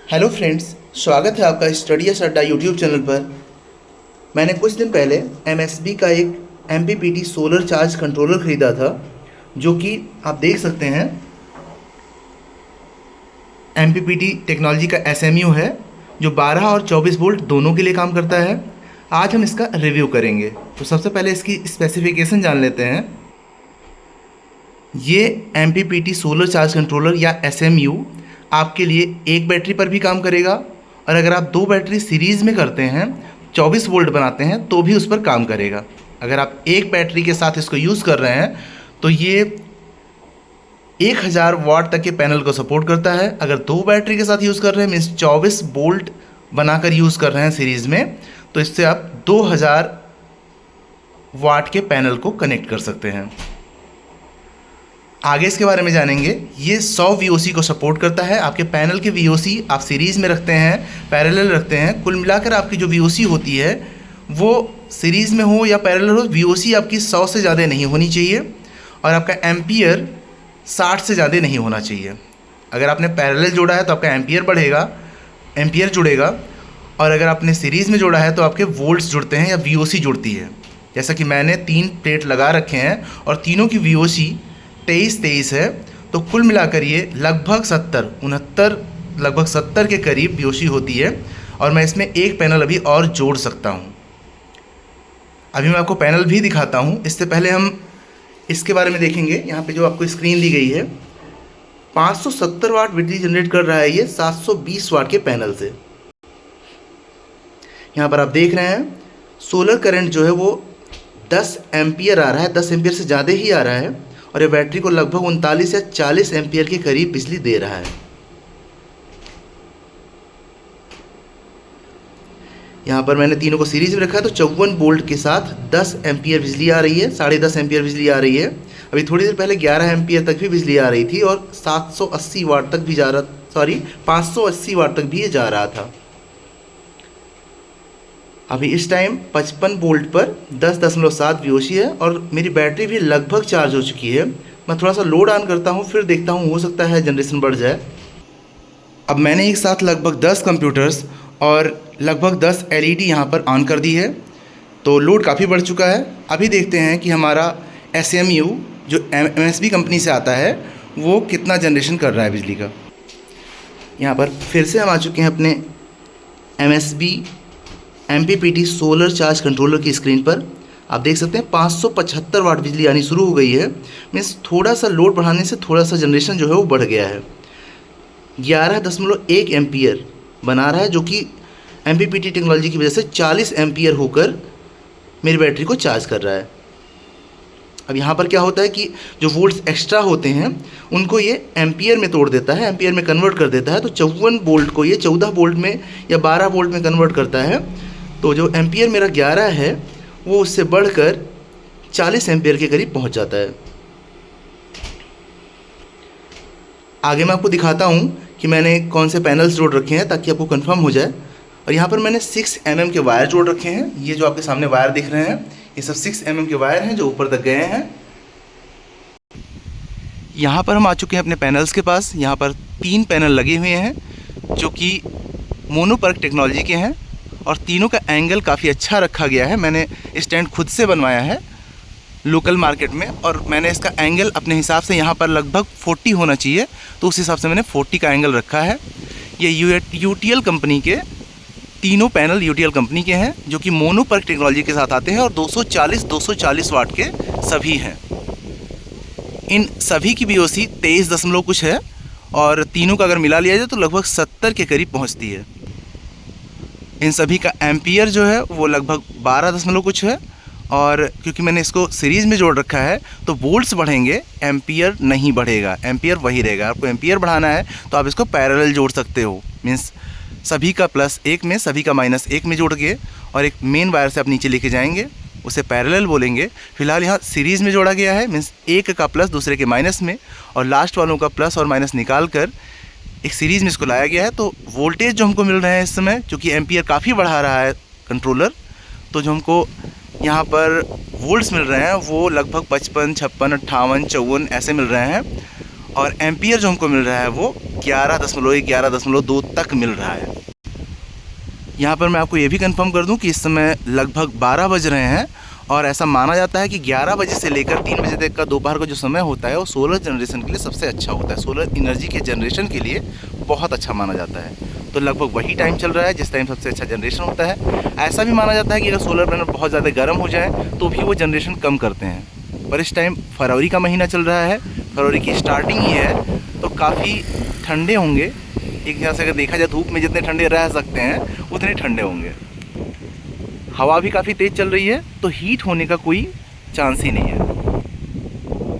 Hello friends, स्वागत है आपका स्टडीज अड्डा यूट्यूब चैनल पर। मैंने कुछ दिन पहले एमएसबी का एक एमपीपीटी सोलर चार्ज कंट्रोलर ख़रीदा था, जो कि आप देख सकते हैं एमपीपीटी टेक्नोलॉजी का एसएमयू है, जो 12 और 24 वोल्ट दोनों के लिए काम करता है। आज हम इसका रिव्यू करेंगे। तो सबसे पहले इसकी स्पेसिफिकेशन जान लेते हैं। ये एमपीपीटी सोलर चार्ज कंट्रोलर या एसएमयू आपके लिए एक बैटरी पर भी काम करेगा, और अगर आप दो बैटरी सीरीज़ में करते हैं, 24 वोल्ट बनाते हैं, तो भी उस पर काम करेगा। अगर आप एक बैटरी के साथ इसको यूज़ कर रहे हैं तो ये 1000 वाट तक के पैनल को सपोर्ट करता है। अगर दो बैटरी के साथ यूज़ कर रहे हैं, मीन्स 24 वोल्ट बनाकर यूज़ कर रहे हैं सीरीज़ में, तो इससे आप 2000 वाट के पैनल को कनेक्ट कर सकते हैं। आगे इसके बारे में जानेंगे। ये 100 VOC को सपोर्ट करता है। आपके पैनल के VOC आप सीरीज़ में रखते हैं, पैरेलल रखते हैं, कुल मिलाकर आपकी जो VOC होती है वो सीरीज़ में हो या पैरेलल हो, VOC आपकी 100 से ज़्यादा नहीं होनी चाहिए, और आपका एम्पियर 60 से ज़्यादा नहीं होना चाहिए। अगर आपने पैरेलल जोड़ा है तो आपका एम्पियर बढ़ेगा, एम्पियर जुड़ेगा, और अगर आपने सीरीज़ में जोड़ा है तो आपके वोल्ट्स जुड़ते हैं या VOC जुड़ती है। जैसा कि मैंने 3 प्लेट लगा रखे हैं और तीनों की VOC 23 है, तो कुल मिलाकर ये लगभग 70 के करीब VOC होती है, और मैं इसमें एक पैनल अभी और जोड़ सकता हूँ। अभी मैं आपको पैनल भी दिखाता हूँ। इससे पहले हम इसके बारे में देखेंगे। यहाँ पे जो आपको स्क्रीन दी गई है, 570 वाट बिजली जनरेट कर रहा है ये 720 वाट के पैनल से। यहाँ पर आप देख रहे हैं सोलर करंट जो है वो 10 एम्पियर आ रहा है, 10 एम्पियर से ज़्यादा ही आ रहा है, और ये बैटरी को लगभग 39 या 40 एम्पियर के करीब बिजली दे रहा है। यहाँ पर मैंने तीनों को सीरीज में रखा है, तो 54 वोल्ट के साथ 10 एम्पियर बिजली आ रही है, 10.5 एम्पियर बिजली आ रही है। अभी थोड़ी देर पहले 11 एम्पियर तक भी बिजली आ रही थी, और 780 वाट तक भी जा रहा, 580 वाट तक भी ये जा रहा था। अभी इस टाइम 55 वोल्ट पर 10.7 VOC है, और मेरी बैटरी भी लगभग चार्ज हो चुकी है। मैं थोड़ा सा लोड ऑन करता हूँ, फिर देखता हूँ, हो सकता है जनरेशन बढ़ जाए। अब मैंने एक साथ लगभग 10 कंप्यूटर्स और लगभग 10 LED यहाँ पर ऑन कर दी है, तो लोड काफ़ी बढ़ चुका है। अभी देखते हैं कि हमारा SMU जो MSB कंपनी से आता है वो कितना जनरेशन कर रहा है बिजली का। यहाँ पर फिर से हम आ चुके हैं अपने MSB MPPT solar charge controller की स्क्रीन पर। आप देख सकते हैं 575 वाट बिजली आनी शुरू हो गई है। मीन्स थोड़ा सा लोड बढ़ाने से थोड़ा सा जनरेशन जो है वो बढ़ गया है। 11.1 एम्पियर बना रहा है, जो कि MPPT टेक्नोलॉजी की वजह से 40 एम्पियर होकर मेरी बैटरी को चार्ज कर रहा है। अब यहाँ पर क्या होता है कि जो वोल्ट्स एक्स्ट्रा होते हैं उनको ये एम्पियर में तोड़ देता है, एम्पियर में कन्वर्ट कर देता है। तो 54 वोल्ट को ये 14 वोल्ट में या 12 वोल्ट में कन्वर्ट करता है। तो जो एम्पियर मेरा 11 है वो उससे बढ़कर 40 एम्पियर के करीब पहुंच जाता है। आगे मैं आपको दिखाता हूं कि मैंने कौन से पैनल्स जोड़ रखे हैं, ताकि आपको कंफर्म हो जाए। और यहाँ पर मैंने 6 mm के वायर जोड़ रखे हैं। ये जो आपके सामने वायर दिख रहे हैं, ये सब 6 mm के वायर हैं जो ऊपर तक गए हैं। यहाँ पर हम आ चुके हैं अपने पैनल्स के पास। यहाँ पर 3 पैनल लगे हुए हैं जो कि मोनोपर्क टेक्नोलॉजी के हैं, और तीनों का एंगल काफ़ी अच्छा रखा गया है। मैंने स्टैंड खुद से बनवाया है लोकल मार्केट में, और मैंने इसका एंगल अपने हिसाब से, यहाँ पर लगभग 40 होना चाहिए, तो उस हिसाब से मैंने 40 का एंगल रखा है। ये UTL कंपनी के तीनों पैनल UTL कंपनी के हैं, जो कि मोनोपर्क टेक्नोलॉजी के साथ आते हैं, और 240 वाट के सभी हैं। इन सभी की VOC 23 दशमलव कुछ है, और तीनों का अगर मिला लिया जाए तो लगभग 70 के करीब पहुंचती है। इन सभी का एम्पियर जो है वो लगभग 12 दशमलव कुछ है, और क्योंकि मैंने इसको सीरीज़ में जोड़ रखा है तो वोल्ट्स बढ़ेंगे, एम्पियर नहीं बढ़ेगा, एम्पियर वही रहेगा। आपको एम्पियर बढ़ाना है तो आप इसको पैरेलल जोड़ सकते हो, मीन्स सभी का +1 में सभी का -1 में जोड़ के, और एक मेन वायर से आप नीचे लेके जाएंगे, उसे पैरेलल बोलेंगे। फिलहाल यहाँ सीरीज़ में जोड़ा गया है, मीन्स एक का प्लस दूसरे के माइनस में, और लास्ट वालों का प्लस और माइनस निकाल कर एक सीरीज़ में इसको लाया गया है। तो वोल्टेज जो हमको मिल रहे हैं इस समय, क्योंकि एम्पियर काफ़ी बढ़ा रहा है कंट्रोलर, तो जो हमको यहाँ पर वोल्ट्स मिल रहे हैं वो लगभग 55, 56, 58, 54 ऐसे मिल रहे हैं। और एम्पियर जो हमको मिल रहा है वो 11.2 तक मिल रहा है। यहाँ पर मैं आपको ये भी कंफर्म कर दूँ कि इस समय लगभग 12 बज रहे हैं और ऐसा माना जाता है कि 11 बजे से लेकर 3 बजे तक का दोपहर का जो समय होता है वो सोलर जनरेशन के लिए सबसे अच्छा होता है। सोलर एनर्जी के जनरेशन के लिए बहुत अच्छा माना जाता है। तो लगभग वही टाइम चल रहा है जिस टाइम सबसे अच्छा जनरेशन होता है। ऐसा भी माना जाता है कि अगर सोलर पैनल बहुत ज़्यादा गर्म हो जाए तो भी वो जनरेशन कम करते हैं। पर इस टाइम फरवरी का महीना चल रहा है, फरवरी की स्टार्टिंग ही है, तो काफ़ी ठंडे होंगे। एक तरह से अगर देखा जाए धूप में जितने ठंडे रह सकते हैं उतने ठंडे होंगे। हवा भी काफ़ी तेज़ चल रही है तो हीट होने का कोई चांस ही नहीं है।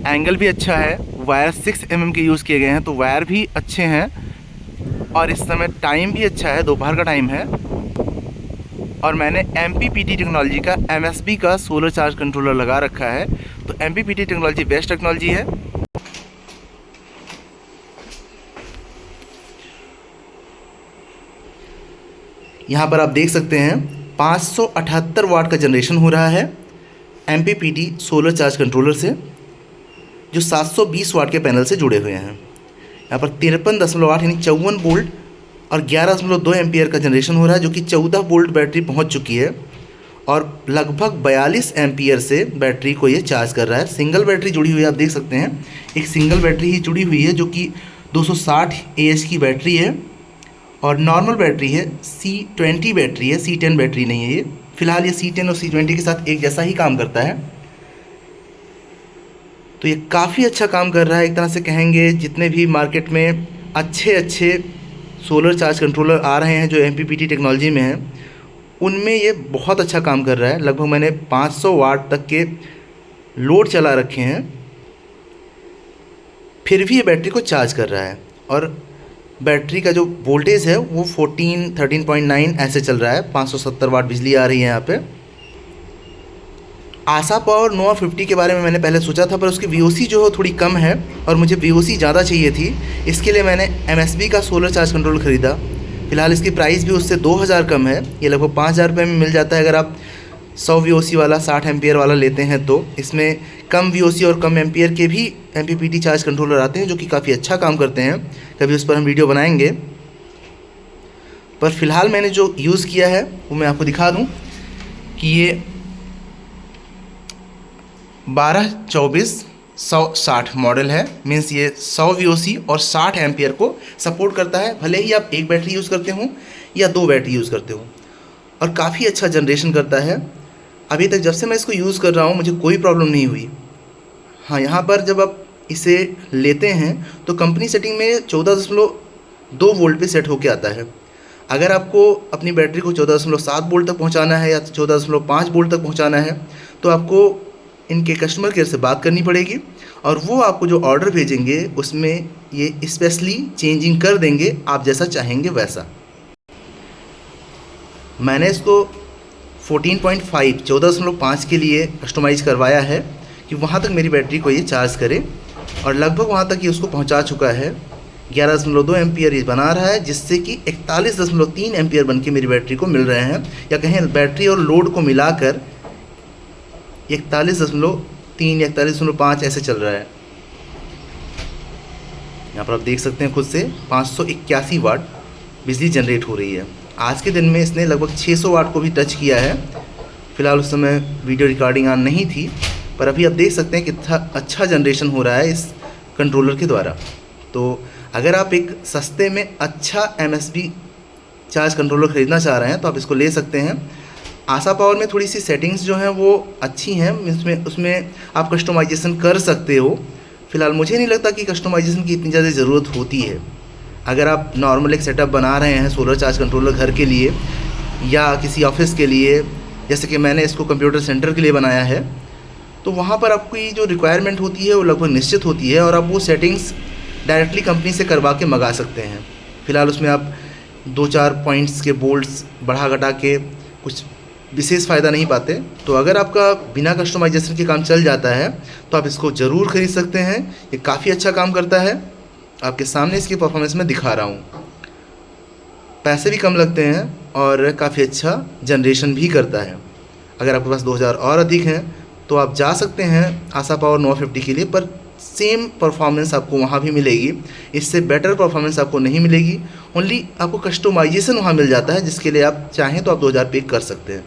एंगल भी अच्छा है, वायर 6 mm के यूज़ किए गए हैं तो वायर भी अच्छे हैं। और इस समय टाइम भी अच्छा है, दोपहर का टाइम है। और मैंने MPPT टेक्नोलॉजी का MSB का सोलर चार्ज कंट्रोलर लगा रखा है। तो MPPT टेक्नोलॉजी बेस्ट टेक्नोलॉजी है। यहाँ पर आप देख सकते हैं 578 वाट का जनरेशन हो रहा है MPPT सोलर चार्ज कंट्रोलर से, जो 720 वाट के पैनल से जुड़े हुए हैं। यहाँ पर 53.8 यानी 54 वोल्ट और 11.2 एम्पियर का जनरेशन हो रहा है, जो कि 14 वोल्ट बैटरी पहुँच चुकी है और लगभग 42 एम्पियर से बैटरी को ये चार्ज कर रहा है। सिंगल बैटरी जुड़ी हुई है, आप देख सकते हैं एक सिंगल बैटरी ही जुड़ी हुई है जो कि 260 AH की बैटरी है और नॉर्मल बैटरी है, C20 बैटरी है, C10 बैटरी नहीं है ये। फिलहाल ये C10 और C20 के साथ एक जैसा ही काम करता है। तो ये काफ़ी अच्छा काम कर रहा है। एक तरह से कहेंगे जितने भी मार्केट में अच्छे सोलर चार्ज कंट्रोलर आ रहे हैं जो MPPT टेक्नोलॉजी में हैं, उनमें ये बहुत अच्छा काम कर रहा है। लगभग मैंने 500 वाट तक के लोड चला रखे हैं, फिर भी ये बैटरी को चार्ज कर रहा है। और बैटरी का जो वोल्टेज है वो 13.9 ऐसे चल रहा है। 570 वाट बिजली आ रही है यहाँ पे। आशा पावर नोवा 50 के बारे में मैंने पहले सोचा था, पर उसकी VOC जो है थोड़ी कम है और मुझे VOC ज़्यादा चाहिए थी। इसके लिए मैंने MSB का सोलर चार्ज कंट्रोल ख़रीदा। फिलहाल इसकी प्राइस भी उससे 2000 कम है। ये लगभग 5000 रुपये में मिल जाता है अगर आप 100 VOC वाला 60 एम्पियर वाला लेते हैं तो। इसमें कम VOC और कम एम्पियर के भी MPPT चार्ज कंट्रोलर आते हैं जो कि काफ़ी अच्छा काम करते हैं। कभी उस पर हम वीडियो बनाएंगे। पर फिलहाल मैंने जो यूज़ किया है वो मैं आपको दिखा दूं कि ये 12-24-100-60 मॉडल है। मीन्स ये 100 VOC और 60 एम्पियर को सपोर्ट करता है, भले ही आप एक बैटरी यूज़ करते हो या 2 बैटरी यूज़ करते हो। और काफ़ी अच्छा जनरेशन करता है। अभी तक जब से मैं इसको यूज़ कर रहा हूँ मुझे कोई प्रॉब्लम नहीं हुई। हाँ, यहाँ पर जब आप इसे लेते हैं तो कंपनी सेटिंग में 14.2 वोल्ट पे सेट होके आता है। अगर आपको अपनी बैटरी को 14.7 वोल्ट तक पहुँचाना है या 14.5 वोल्ट तक पहुँचाना है तो आपको इनके कस्टमर केयर से बात करनी पड़ेगी और वो आपको जो ऑर्डर भेजेंगे उसमें ये स्पेशली चेंजिंग कर देंगे, आप जैसा चाहेंगे वैसा। मैंने इसको 14.5 के लिए कस्टमाइज़ करवाया है कि वहाँ तक मेरी बैटरी को ये चार्ज करे और लगभग वहाँ तक ये उसको पहुँचा चुका है। 11.2 एम्पियर ये बना रहा है, जिससे कि 41.3 एम्पियर बन के मेरी बैटरी को मिल रहे हैं, या कहें बैटरी और लोड को मिलाकर 41.3 या 41.5 ऐसे चल रहा है। यहाँ पर आप देख सकते हैं खुद से 581 वाट बिजली जनरेट हो रही है। आज के दिन में इसने लगभग 600 वाट को भी टच किया है। फ़िलहाल उस समय वीडियो रिकॉर्डिंग ऑन नहीं थी, पर अभी आप देख सकते हैं कितना अच्छा जनरेशन हो रहा है इस कंट्रोलर के द्वारा। तो अगर आप एक सस्ते में अच्छा MSB चार्ज कंट्रोलर ख़रीदना चाह रहे हैं तो आप इसको ले सकते हैं। आशा पावर में थोड़ी सी सेटिंग्स जो हैं वो अच्छी हैं, उसमें आप कस्टमाइजेशन कर सकते हो। फ़िलहाल मुझे नहीं लगता कि कस्टमाइजेशन की इतनी ज़्यादा ज़रूरत होती है। अगर आप नॉर्मल एक सेटअप बना रहे हैं सोलर चार्ज कंट्रोलर घर के लिए या किसी ऑफिस के लिए, जैसे कि मैंने इसको कंप्यूटर सेंटर के लिए बनाया है, तो वहाँ पर आपकी जो रिक्वायरमेंट होती है वो लगभग निश्चित होती है और आप वो सेटिंग्स डायरेक्टली कंपनी से करवा के मंगा सकते हैं। फ़िलहाल उसमें आप 2-4 पॉइंट्स के बोल्ट्स बढ़ा घटा के कुछ विशेष फ़ायदा नहीं पाते। तो अगर आपका बिना कस्टमाइजेशन के काम चल जाता है तो आप इसको ज़रूर ख़रीद सकते हैं। ये काफ़ी अच्छा काम करता है, आपके सामने इसकी परफॉर्मेंस में दिखा रहा हूँ। पैसे भी कम लगते हैं और काफ़ी अच्छा जनरेशन भी करता है। अगर आपके पास 2000 और अधिक हैं तो आप जा सकते हैं आशा पावर नोवा 50 के लिए, पर सेम परफॉर्मेंस आपको वहाँ भी मिलेगी, इससे बेटर परफॉर्मेंस आपको नहीं मिलेगी। ओनली आपको कस्टमाइजेशन वहाँ मिल जाता है, जिसके लिए आप चाहें तो आप 2000 पे कर सकते हैं।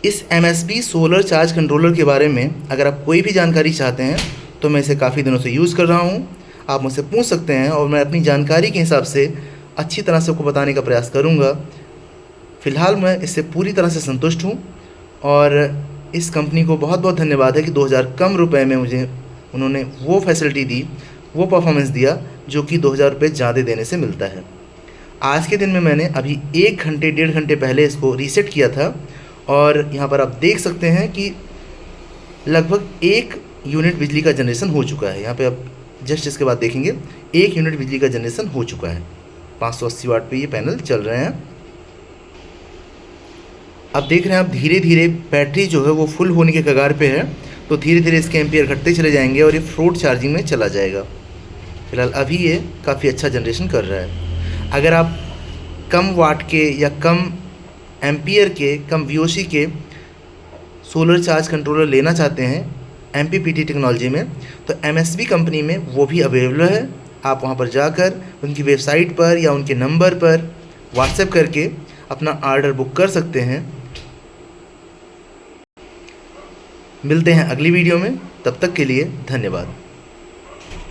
इस MSB सोलर चार्ज कंट्रोलर के बारे में अगर आप कोई भी जानकारी चाहते हैं तो मैं इसे काफ़ी दिनों से यूज़ कर रहा हूँ। आप मुझसे पूछ सकते हैं और मैं अपनी जानकारी के हिसाब से अच्छी तरह से आपको बताने का प्रयास करूँगा। फ़िलहाल मैं इससे पूरी तरह से संतुष्ट हूँ और इस कंपनी को बहुत बहुत धन्यवाद है कि 2000 कम रुपए में मुझे उन्होंने वो फैसिलिटी दी, वो परफॉर्मेंस दिया जो कि 2000 रुपये ज़्यादा देने से मिलता है। आज के दिन में मैंने अभी 1 घंटे 1.5 घंटे पहले इसको रीसेट किया था और यहाँ पर आप देख सकते हैं कि लगभग 1 यूनिट बिजली का जनरेशन हो चुका है। यहाँ पे आप जस्ट इसके बाद देखेंगे 1 यूनिट बिजली का जनरेशन हो चुका है। 580 वाट पे ये पैनल चल रहे हैं। अब देख रहे हैं आप धीरे धीरे बैटरी जो है वो फुल होने के कगार पे है, तो धीरे धीरे इसके एम्पियर घटते चले जाएंगे और ये फ्लोट चार्जिंग में चला जाएगा। फिलहाल अभी ये काफ़ी अच्छा जनरेशन कर रहा है। अगर आप कम वाट के या कम एम्पियर के, कम VOC के सोलर चार्ज कंट्रोलर लेना चाहते हैं MPPT टेक्नोलॉजी में, तो MSB कंपनी में वो भी अवेलेबल है। आप वहाँ पर जाकर उनकी वेबसाइट पर या उनके नंबर पर व्हाट्सएप करके अपना ऑर्डर बुक कर सकते हैं। मिलते हैं अगली वीडियो में, तब तक के लिए धन्यवाद।